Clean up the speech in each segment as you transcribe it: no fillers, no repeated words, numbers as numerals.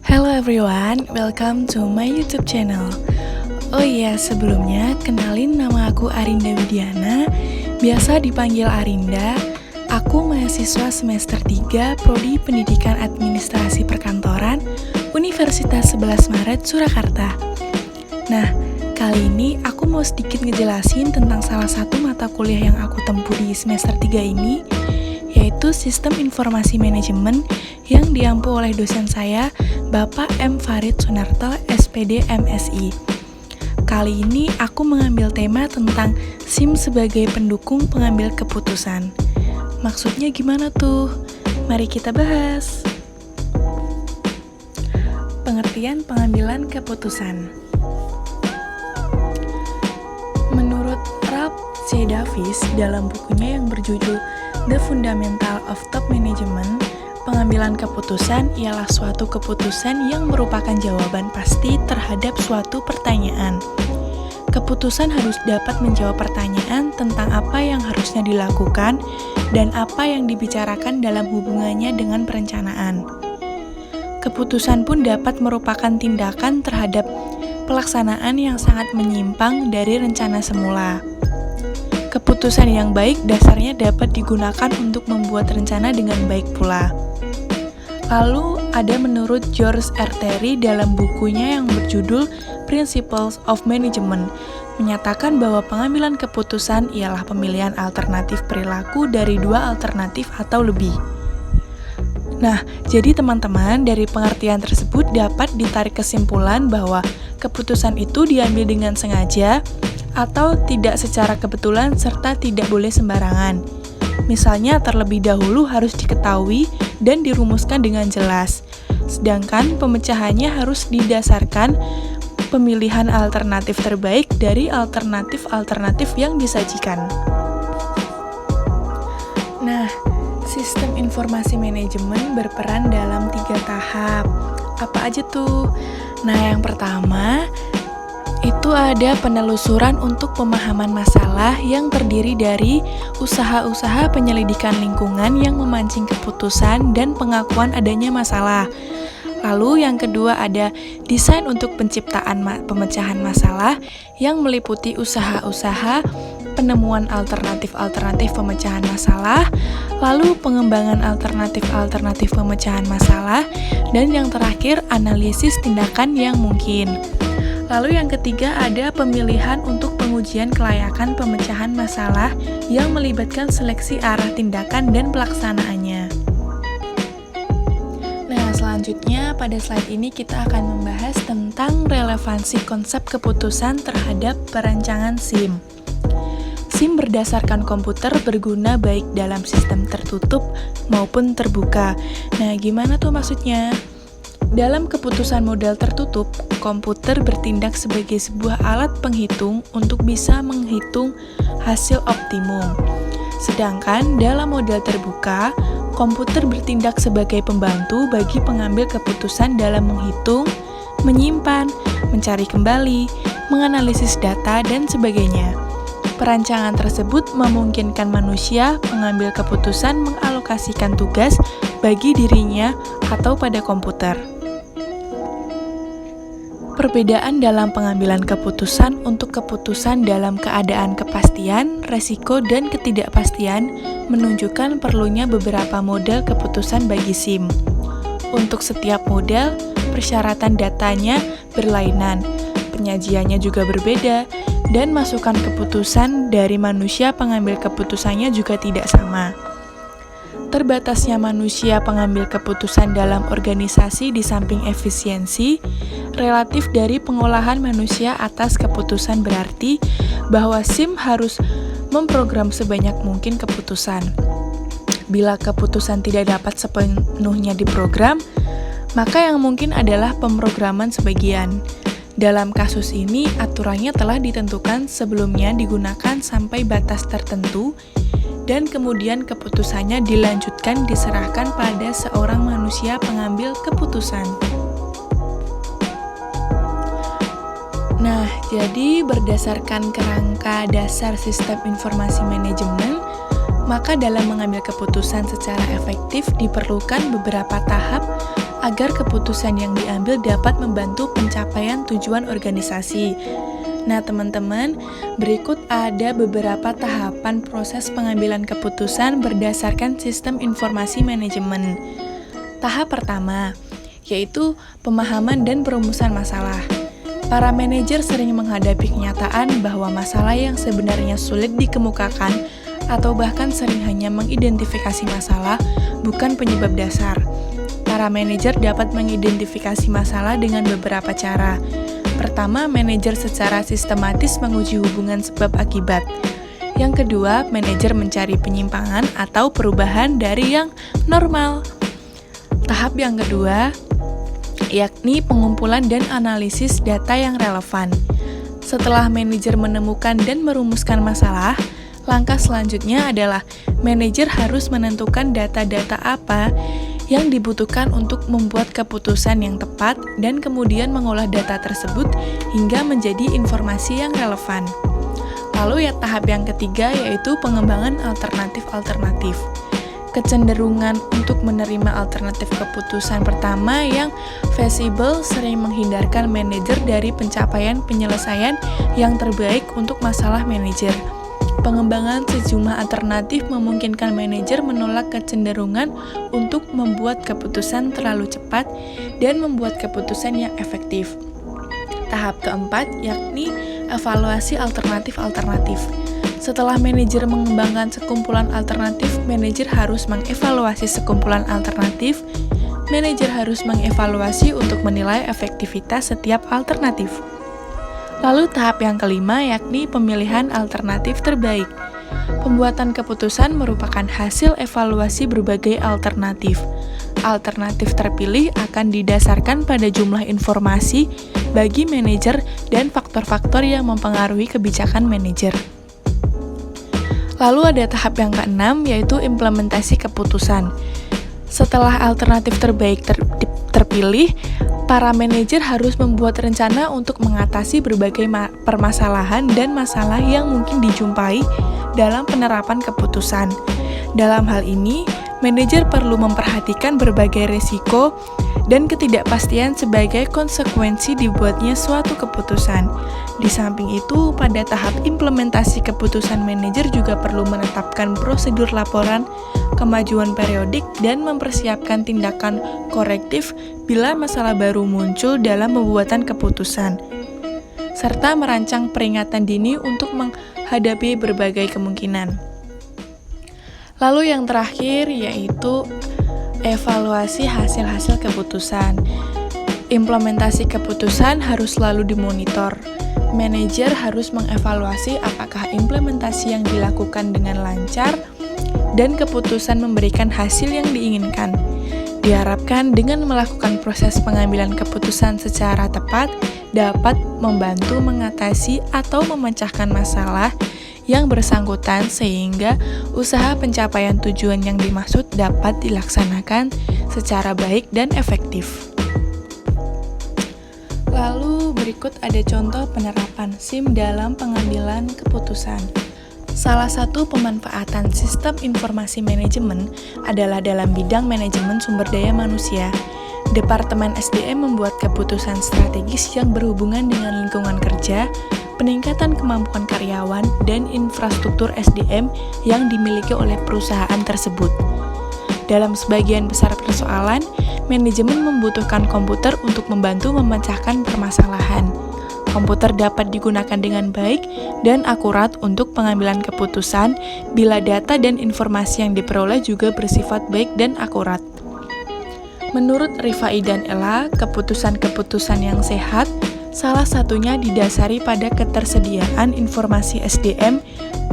Hello everyone, welcome to my YouTube channel. Oh iya, sebelumnya kenalin nama aku Arinda Widiana, biasa dipanggil Arinda. Aku mahasiswa semester 3 Prodi Pendidikan Administrasi Perkantoran Universitas 11 Maret, Surakarta. Nah, kali ini aku mau sedikit ngejelasin tentang salah satu mata kuliah yang aku tempuh di semester 3 ini, yaitu Sistem Informasi Manajemen yang diampu oleh dosen saya, Bapak M. Farid Sunarto, SPD MSI. Kali ini aku mengambil tema tentang SIM sebagai pendukung pengambil keputusan. Maksudnya gimana tuh? Mari kita bahas. Pengertian pengambilan keputusan. Menurut Ralph C. Davis dalam bukunya yang berjudul The Fundamental of Top Management, pengambilan keputusan ialah suatu keputusan yang merupakan jawaban pasti terhadap suatu pertanyaan. Keputusan harus dapat menjawab pertanyaan tentang apa yang harusnya dilakukan dan apa yang dibicarakan dalam hubungannya dengan perencanaan. Keputusan pun dapat merupakan tindakan terhadap pelaksanaan yang sangat menyimpang dari rencana semula. Keputusan yang baik dasarnya dapat digunakan untuk membuat rencana dengan baik pula. Lalu ada menurut George R. Terry dalam bukunya yang berjudul Principles of Management, menyatakan bahwa pengambilan keputusan ialah pemilihan alternatif perilaku dari dua alternatif atau lebih. Nah, jadi teman-teman, dari pengertian tersebut dapat ditarik kesimpulan bahwa keputusan itu diambil dengan sengaja atau tidak secara kebetulan serta tidak boleh sembarangan. Misalnya terlebih dahulu harus diketahui dan dirumuskan dengan jelas, sedangkan pemecahannya harus didasarkan pemilihan alternatif terbaik dari alternatif-alternatif yang disajikan. Nah, sistem informasi manajemen berperan dalam 3 tahap. Apa aja tuh? Nah, yang pertama itu ada penelusuran untuk pemahaman masalah yang terdiri dari usaha-usaha penyelidikan lingkungan yang memancing keputusan dan pengakuan adanya masalah. Lalu yang kedua ada desain untuk penciptaan pemecahan masalah yang meliputi usaha-usaha penemuan alternatif-alternatif pemecahan masalah, lalu pengembangan alternatif-alternatif pemecahan masalah, dan yang terakhir analisis tindakan yang mungkin. Lalu yang ketiga ada pemilihan untuk pengujian kelayakan pemecahan masalah yang melibatkan seleksi arah tindakan dan pelaksanaannya. Nah, selanjutnya pada slide ini kita akan membahas tentang relevansi konsep keputusan terhadap perancangan SIM. SIM berdasarkan komputer berguna baik dalam sistem tertutup maupun terbuka. Nah, gimana tuh maksudnya? Dalam keputusan model tertutup, komputer bertindak sebagai sebuah alat penghitung untuk bisa menghitung hasil optimum. Sedangkan dalam model terbuka, komputer bertindak sebagai pembantu bagi pengambil keputusan dalam menghitung, menyimpan, mencari kembali, menganalisis data, dan sebagainya. Perancangan tersebut memungkinkan manusia mengambil keputusan mengalokasikan tugas bagi dirinya atau pada komputer. Perbedaan dalam pengambilan keputusan untuk keputusan dalam keadaan kepastian, resiko, dan ketidakpastian menunjukkan perlunya beberapa model keputusan bagi SIM. Untuk setiap model, persyaratan datanya berlainan, penyajiannya juga berbeda, dan masukan keputusan dari manusia pengambil keputusannya juga tidak sama. Terbatasnya manusia pengambil keputusan dalam organisasi di samping efisiensi, relatif dari pengolahan manusia atas keputusan berarti bahwa SIM harus memprogram sebanyak mungkin keputusan. Bila keputusan tidak dapat sepenuhnya diprogram, maka yang mungkin adalah pemrograman sebagian. Dalam kasus ini, aturannya telah ditentukan sebelumnya digunakan sampai batas tertentu, dan kemudian keputusannya dilanjutkan diserahkan pada seorang manusia pengambil keputusan. Nah, jadi berdasarkan kerangka dasar sistem informasi manajemen, maka dalam mengambil keputusan secara efektif diperlukan beberapa tahap agar keputusan yang diambil dapat membantu pencapaian tujuan organisasi. Nah, teman-teman, berikut ada beberapa tahapan proses pengambilan keputusan berdasarkan sistem informasi manajemen. Tahap pertama, yaitu pemahaman dan perumusan masalah. Para manajer sering menghadapi kenyataan bahwa masalah yang sebenarnya sulit dikemukakan atau bahkan sering hanya mengidentifikasi masalah, bukan penyebab dasar. Para manajer dapat mengidentifikasi masalah dengan beberapa cara. Pertama, manajer secara sistematis menguji hubungan sebab akibat. Yang kedua, manajer mencari penyimpangan atau perubahan dari yang normal. Tahap yang kedua, yakni pengumpulan dan analisis data yang relevan. Setelah manajer menemukan dan merumuskan masalah, langkah selanjutnya adalah manajer harus menentukan data-data apa yang dibutuhkan untuk membuat keputusan yang tepat dan kemudian mengolah data tersebut hingga menjadi informasi yang relevan. Lalu tahap yang ketiga yaitu pengembangan alternatif-alternatif. Kecenderungan untuk menerima alternatif keputusan pertama yang feasible sering menghindarkan manajer dari pencapaian penyelesaian yang terbaik untuk masalah manajer. Pengembangan sejumlah alternatif memungkinkan manajer menolak kecenderungan untuk membuat keputusan terlalu cepat dan membuat keputusan yang efektif. Tahap keempat yakni evaluasi alternatif-alternatif. Setelah manajer mengembangkan sekumpulan alternatif, manajer harus mengevaluasi sekumpulan alternatif. Manajer harus mengevaluasi untuk menilai efektivitas setiap alternatif. Lalu tahap yang kelima yakni pemilihan alternatif terbaik. Pembuatan keputusan merupakan hasil evaluasi berbagai alternatif. Alternatif terpilih akan didasarkan pada jumlah informasi bagi manajer dan faktor-faktor yang mempengaruhi kebijakan manajer. Lalu ada tahap yang keenam yaitu implementasi keputusan. Setelah alternatif terbaik terpilih, para manajer harus membuat rencana untuk mengatasi berbagai permasalahan dan masalah yang mungkin dijumpai dalam penerapan keputusan. Dalam hal ini, manajer perlu memperhatikan berbagai risiko dan ketidakpastian sebagai konsekuensi dibuatnya suatu keputusan. Di samping itu, pada tahap implementasi keputusan, manajer juga perlu menetapkan prosedur laporan kemajuan periodik dan mempersiapkan tindakan korektif bila masalah baru muncul dalam pembuatan keputusan, serta merancang peringatan dini untuk menghadapi berbagai kemungkinan. Lalu yang terakhir yaitu evaluasi hasil-hasil keputusan. Implementasi keputusan harus selalu dimonitor. Manajer harus mengevaluasi apakah implementasi yang dilakukan dengan lancar dan keputusan memberikan hasil yang diinginkan. Diharapkan dengan melakukan proses pengambilan keputusan secara tepat dapat membantu mengatasi atau memecahkan masalah yang bersangkutan sehingga usaha pencapaian tujuan yang dimaksud dapat dilaksanakan secara baik dan efektif. Lalu berikut ada contoh penerapan SIM dalam pengambilan keputusan. Salah satu pemanfaatan sistem informasi manajemen adalah dalam bidang manajemen sumber daya manusia. Departemen SDM membuat keputusan strategis yang berhubungan dengan lingkungan kerja, peningkatan kemampuan karyawan, dan infrastruktur SDM yang dimiliki oleh perusahaan tersebut. Dalam sebagian besar persoalan, manajemen membutuhkan komputer untuk membantu memecahkan permasalahan. Komputer dapat digunakan dengan baik dan akurat untuk pengambilan keputusan bila data dan informasi yang diperoleh juga bersifat baik dan akurat. Menurut Rifai dan Ella, keputusan-keputusan yang sehat salah satunya didasari pada ketersediaan informasi SDM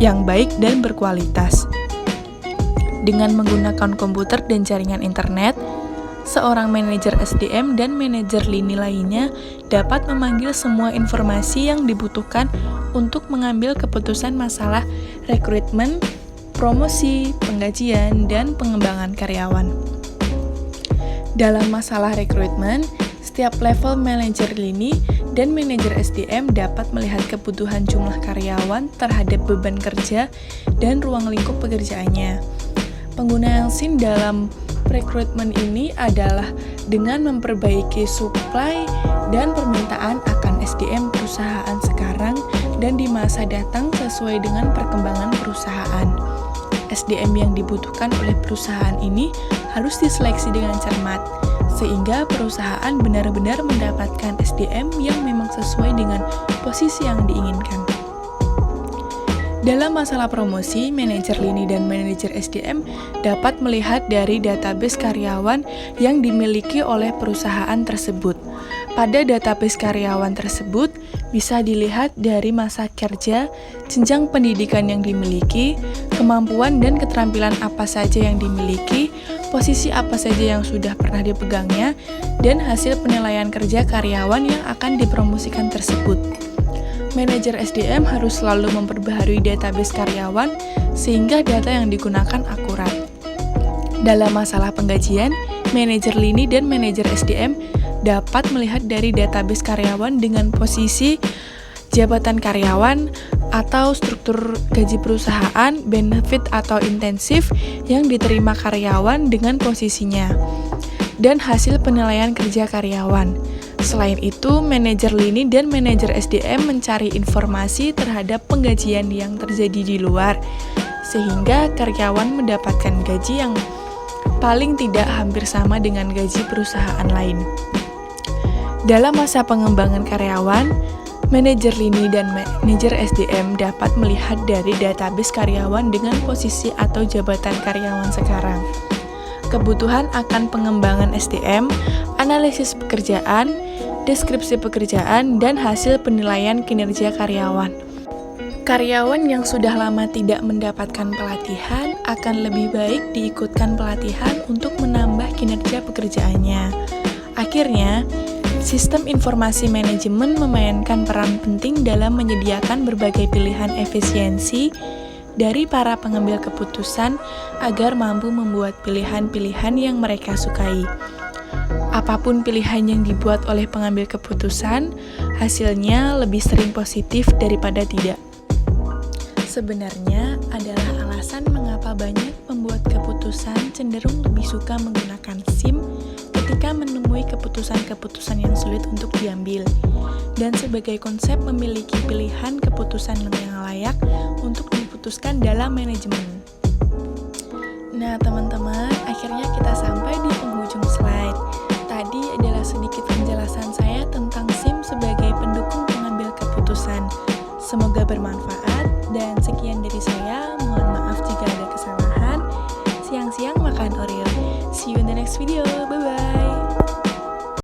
yang baik dan berkualitas. Dengan menggunakan komputer dan jaringan internet, seorang manajer SDM dan manajer lini lainnya dapat memanggil semua informasi yang dibutuhkan untuk mengambil keputusan masalah rekrutmen, promosi, penggajian, dan pengembangan karyawan. Dalam masalah rekrutmen, setiap level manajer lini dan manajer SDM dapat melihat kebutuhan jumlah karyawan terhadap beban kerja dan ruang lingkup pekerjaannya. Penggunaan SIM dalam rekrutmen ini adalah dengan memperbaiki supply dan permintaan akan SDM perusahaan sekarang dan di masa datang sesuai dengan perkembangan perusahaan. SDM yang dibutuhkan oleh perusahaan ini harus diseleksi dengan cermat, sehingga perusahaan benar-benar mendapatkan SDM yang memang sesuai dengan posisi yang diinginkan. Dalam masalah promosi, manajer lini dan manajer SDM dapat melihat dari database karyawan yang dimiliki oleh perusahaan tersebut. Pada database karyawan tersebut, bisa dilihat dari masa kerja, jenjang pendidikan yang dimiliki, kemampuan dan keterampilan apa saja yang dimiliki, posisi apa saja yang sudah pernah dipegangnya, dan hasil penilaian kerja karyawan yang akan dipromosikan tersebut. Manajer SDM harus selalu memperbaharui database karyawan sehingga data yang digunakan akurat. Dalam masalah penggajian, manajer lini dan manajer SDM dapat melihat dari database karyawan dengan posisi jabatan karyawan atau struktur gaji perusahaan, benefit atau intensif yang diterima karyawan dengan posisinya, dan hasil penilaian kerja karyawan. Selain itu, manajer lini dan manajer SDM mencari informasi terhadap penggajian yang terjadi di luar, sehingga karyawan mendapatkan gaji yang paling tidak hampir sama dengan gaji perusahaan lain. Dalam masa pengembangan karyawan, manajer lini dan manajer SDM dapat melihat dari database karyawan dengan posisi atau jabatan karyawan sekarang, kebutuhan akan pengembangan SDM, analisis pekerjaan, deskripsi pekerjaan, dan hasil penilaian kinerja karyawan. Karyawan yang sudah lama tidak mendapatkan pelatihan akan lebih baik diikutkan pelatihan untuk menambah kinerja pekerjaannya. Akhirnya, sistem informasi manajemen memainkan peran penting dalam menyediakan berbagai pilihan efisiensi dari para pengambil keputusan agar mampu membuat pilihan-pilihan yang mereka sukai. Apapun pilihan yang dibuat oleh pengambil keputusan, hasilnya lebih sering positif daripada tidak. Sebenarnya adalah alasan mengapa banyak pembuat keputusan cenderung lebih suka menggunakan SIM ketika menemui keputusan-keputusan yang sulit untuk diambil, dan sebagai konsep memiliki pilihan keputusan yang layak untuk diputuskan dalam manajemen. Nah, teman-teman, akhirnya kita sampai di